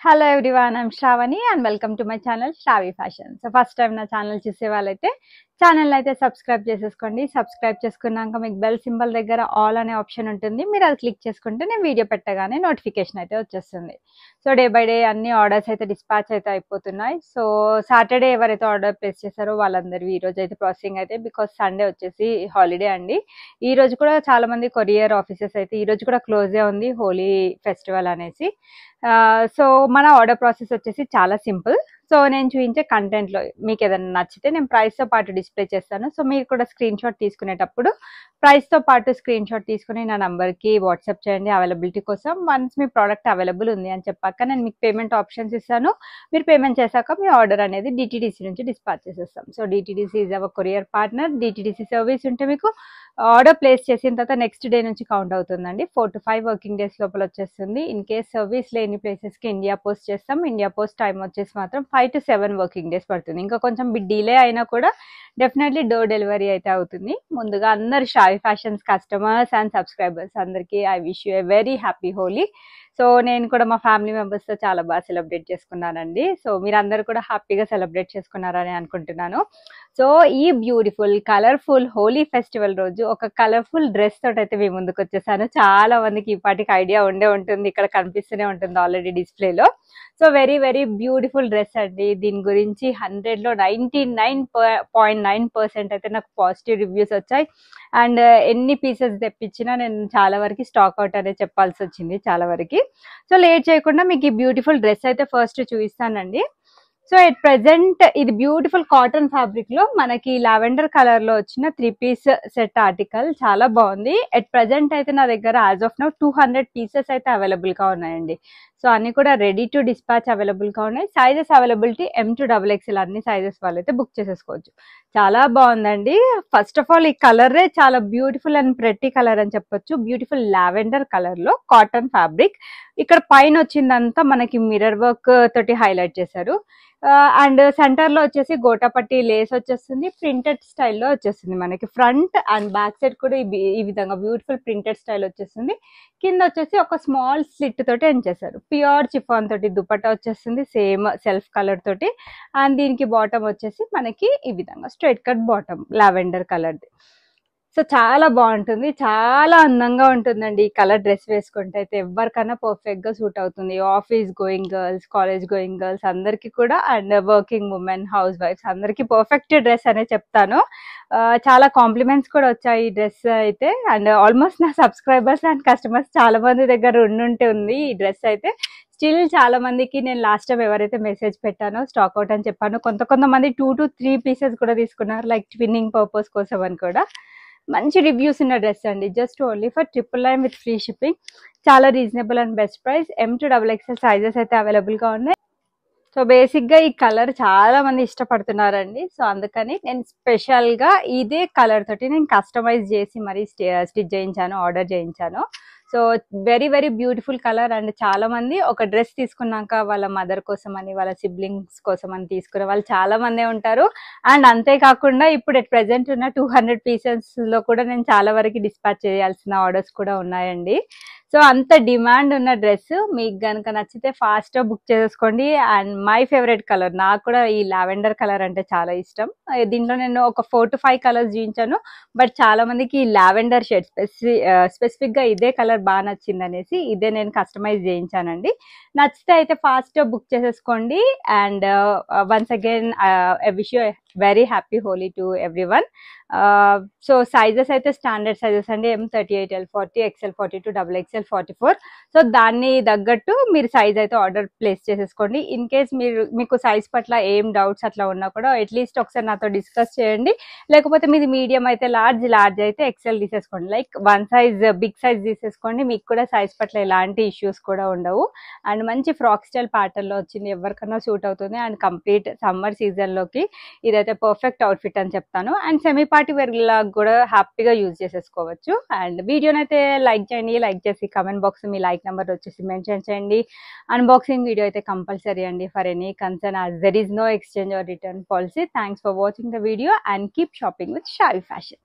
Hello everyone, I'm Shravani and welcome to my channel Shravi Fashion. So first time na channel చూసే వాళ్ళైతే channel అయితే subscribe చేసేసుకోండి. Subscribe చేసుకున్నాక మీకు bell symbol దగ్గర ఆల్ అనే ఆప్షన్ ఉంటుంది. మీరు అది క్లిక్ చేసుకుంటే నేను వీడియో పెట్టగానే నోటిఫికేషన్ అయితే వచ్చేస్తుంది. సో డే బై డే అన్ని ఆర్డర్స్ అయితే డిస్పాచ్ అయితే అయిపోతున్నాయి. సో సాటర్డే ఎవరైతే ఆర్డర్ ప్లేస్ చేశారో వాళ్ళందరివి ఈ రోజు అయితే ప్రాసెసింగ్ అయితే బికాస్ సండే వచ్చేసి హాలిడే అండి. ఈ రోజు కూడా చాలా మంది కొరియర్ ఆఫీసెస్ అయితే ఈ రోజు కూడా క్లోజే ఉంది హోలీ ఫెస్టివల్ అనేసి. సో మన ఆర్డర్ ప్రాసెస్ వచ్చేసి చాలా సింపుల్. సో నేను చూపించే కంటెంట్లో మీకు ఏదైనా నచ్చితే నేను ప్రైస్తో పాటు డిస్ప్లే చేస్తాను. సో మీరు కూడా స్క్రీన్ షాట్ తీసుకునేటప్పుడు ప్రైస్తో పాటు స్క్రీన్ షాట్ తీసుకుని నా నంబర్కి వాట్సాప్ చేయండి అవైలబిలిటీ కోసం. వన్స్ మీ ప్రోడక్ట్ అవైలబుల్ ఉంది అని చెప్పాక నేను మీకు పేమెంట్ ఆప్షన్స్ ఇస్తాను. మీరు పేమెంట్ చేశాక మీ ఆర్డర్ అనేది డిటీడీసీ నుంచి డిస్పాచ్ చేసేస్తాం. So DTDC is our courier partner. DTDC service ఉంటే మీకు ఆర్డర్ ప్లేస్ చేసిన తర్వాత నెక్స్ట్ డే నుంచి కౌంట్ అవుతుందండి. 4 to 5 వర్కింగ్ డేస్ లోపల వచ్చేస్తుంది. ఇన్ కేస్ సర్వీస్ లేని ప్లేసెస్కి ఇండియా పోస్ట్ చేస్తాం. ఇండియా పోస్ట్ టైం వచ్చేసి మాత్రం 5 to 7 వర్కింగ్ డేస్ పడుతుంది. ఇంకా కొంచెం బిట్ డిలే అయినా కూడా డెఫినెట్లీ డోర్ డెలివరీ అయితే అవుతుంది. ముందుగా అందరు Shavi fashions customers and subscribers అందరికీ I wish you a very happy Holi. So నేను కూడా మా ఫ్యామిలీ మెంబర్స్తో చాలా బాగా సెలబ్రేట్ చేసుకున్నానండి. సో మీరందరూ కూడా హ్యాపీగా సెలబ్రేట్ చేసుకున్నారని అనుకుంటున్నాను. సో ఈ బ్యూటిఫుల్ కలర్ఫుల్ హోలీ ఫెస్టివల్ రోజు ఒక కలర్ఫుల్ డ్రెస్ తోటి అయితే మీ ముందుకు వచ్చేసాను. చాలా మందికి ఈ పాటికి ఐడియా ఉండే ఉంటుంది, ఇక్కడ కనిపిస్తూనే ఉంటుంది ఆల్రెడీ డిస్ప్లేలో. So very very beautiful dress అండి. దీని గురించి 100లో 99.9% అయితే నాకు పాజిటివ్ రివ్యూస్ వచ్చాయి. అండ్ ఎన్ని పీసెస్ తెప్పించినా నేను చాలా వరకు స్టాక్ అవుట్ అనేది చెప్పాల్సి వచ్చింది చాలా వరకు. సో లేట్ చేయకుండా మీకు ఈ బ్యూటిఫుల్ డ్రెస్ అయితే ఫస్ట్ చూపిస్తానండి. సో ఎట్ ప్రెసెంట్ ఇది బ్యూటిఫుల్ కాటన్ ఫ్యాబ్రిక్ లో మనకి లావెండర్ కలర్ లో వచ్చిన 3 పీస్ సెట్ ఆర్టికల్ చాలా బాగుంది. ఎట్ ప్రెసెంట్ అయితే నా దగ్గర యాజ్ ఆఫ్ నౌ 200 పీసెస్ అయితే అవైలబుల్ గా ఉన్నాయండి. సో అన్ని కూడా రెడీ టు డిస్పాచ్ అవైలబుల్ గా ఉన్నాయి. Sizes availability M to XXL అన్ని సైజెస్ వాళ్ళైతే బుక్ చేసేసుకోవచ్చు. చాలా బాగుందండి. ఫస్ట్ ఆఫ్ ఆల్ ఈ కలరే చాలా బ్యూటిఫుల్ అండ్ ప్రెట్టి కలర్ అని చెప్పొచ్చు. బ్యూటిఫుల్ లావెండర్ కలర్ లో కాటన్ ఫ్యాబ్రిక్. ఇక్కడ పైన వచ్చిందంతా మనకి మిర్రర్ వర్క్ తోటి హైలైట్ చేశారు. అండ్ సెంటర్ లో వచ్చేసి గోటాపట్టి లేస్ వచ్చేస్తుంది. ప్రింటెడ్ స్టైల్లో వచ్చేస్తుంది మనకి. ఫ్రంట్ అండ్ బ్యాక్ సైడ్ కూడా ఈ విధంగా బ్యూటిఫుల్ ప్రింటెడ్ స్టైల్ వచ్చేస్తుంది. కింద వచ్చేసి ఒక స్మాల్ స్లిట్ తోటి ఎండ్ చేశారు. ప్యూర్ చిఫాన్ తోటి దుపట్టా వచ్చేస్తుంది సేమ్ సెల్ఫ్ కలర్ తోటి. అండ్ దీనికి బాటమ్ వచ్చేసి మనకి ఈ విధంగా స్ట్రైట్ కట్ బాటమ్ లావెండర్ కలర్ది. సో చాలా బాగుంటుంది, చాలా అందంగా ఉంటుందండి ఈ కలర్ డ్రెస్ వేసుకుంటే. అయితే ఎవరికైనా పర్ఫెక్ట్ గా సూట్ అవుతుంది. Office going girls, college going girls అందరికి కూడా, and working women, house wives అందరికి పర్ఫెక్ట్ డ్రెస్ అనే చెప్తాను. చాలా కాంప్లిమెంట్స్ కూడా వచ్చాయి ఈ డ్రెస్ అయితే. అండ్ ఆల్మోస్ట్ నా సబ్స్క్రైబర్స్ అండ్ కస్టమర్స్ చాలా మంది దగ్గర ఉంది ఈ డ్రెస్ అయితే. స్టిల్ చాలా మందికి నేను లాస్ట్ టైం ఎవరైతే మెసేజ్ పెట్టానో స్టాక్ అవుట్ అని చెప్పాను. కొంతమంది 2 to 3 పీసెస్ కూడా తీసుకున్నారు, లైక్ ట్విన్నింగ్ పర్పస్ కోసం అని కూడా. మంచి రివ్యూస్ ఉన్న డ్రెస్ అండి. Just only for 999 with free shipping. చాలా reasonable and best price. M to XXL sizes అయితే అవైలబుల్ గా ఉన్నాయి. సో బేసిక్ గా ఈ కలర్ చాలా మంది ఇష్టపడుతున్నారండి. సో అందుకని నేను స్పెషల్ గా ఇదే కలర్ తోటి నేను కస్టమైజ్ చేసి మరి స్టిచ్ చేయించాను, ఆర్డర్ చేయించాను. So very very beautiful colour. And చాలా మంది ఒక డ్రెస్ తీసుకున్నాక వాళ్ళ మదర్ కోసం అని, వాళ్ళ సిబ్లింగ్స్ కోసం అని తీసుకునే వాళ్ళు చాలా మందే ఉంటారు. అండ్ అంతేకాకుండా ఇప్పుడు ఎట్ ప్రెసెంట్ ఉన్న 200 పీసెస్ లో కూడా నేను చాలా వరకు డిస్పాచ్ చేయాల్సిన ఆర్డర్స్ కూడా ఉన్నాయండి. సో అంత డిమాండ్ ఉన్న డ్రెస్ మీకు కనుక నచ్చితే ఫాస్ట్ గా బుక్ చేసేసుకోండి. అండ్ మై ఫేవరెట్ కలర్, నాకు కూడా ఈ లావెండర్ కలర్ అంటే చాలా ఇష్టం. దీంట్లో నేను ఒక 4 to 5 కలర్స్ చూపించాను. బట్ చాలా మందికి ఈ లావెండర్ షేడ్ స్పెసిఫిక్ గా ఇదే కలర్ బాగా నచ్చింది అనేసి ఇదే నేను కస్టమైజ్ చేయించానండి. నచ్చితే అయితే ఫాస్ట్ గా బుక్ చేసేసుకోండి. And once again I wish you very happy Holi to everyone. So sizes అయితే స్టాండర్డ్ సైజెస్ అండి. M38, L40, XL42, XXL 44. So దాన్ని తగ్గట్టు మీరు సైజ్ అయితే ఆర్డర్ ప్లేస్ చేసేసుకోండి. ఇన్ కేస్ మీకు సైజ్ పట్ల ఏం డౌట్స్ అట్లా ఉన్నా కూడా అట్లీస్ట్ ఒకసారి నాతో డిస్కస్ చేయండి. లేకపోతే మీది మీడియం అయితే లార్జ్ అయితే XL తీసేసుకోండి. లైక్ 1 సైజ్ బిగ్ సైజ్ తీసేసుకోండి. మీకు కూడా సైజ్ పట్ల ఎలాంటి ఇష్యూస్ కూడా ఉండవు. అండ్ మంచి ఫ్రాక్ స్టైల్ ప్యాటర్న్ లో వచ్చింది, ఎవరికైనా సూట్ అవుతుంది. అండ్ కంప్లీట్ సమ్మర్ సీజన్ లోకి ఇదైతే పర్ఫెక్ట్ అవుట్ఫిట్ అని చెప్తాను. అండ్ సెమీ పార్టీ వేర్ లాగా కూడా హ్యాపీగా యూజ్ చేసేసుకోవచ్చు. అండ్ వీడియోని అయితే లైక్ చేయండి. లైక్ చేసి కమెంట్ బాక్స్ మీ లైక్ నెంబర్ వచ్చేసి మెన్షన్ చేయండి. అన్బాక్సింగ్ వీడియో అయితే కంపల్సరీ అండి. For any concern as there is no exchange or return policy. Thanks for watching the video and keep shopping with Shravi Fashion.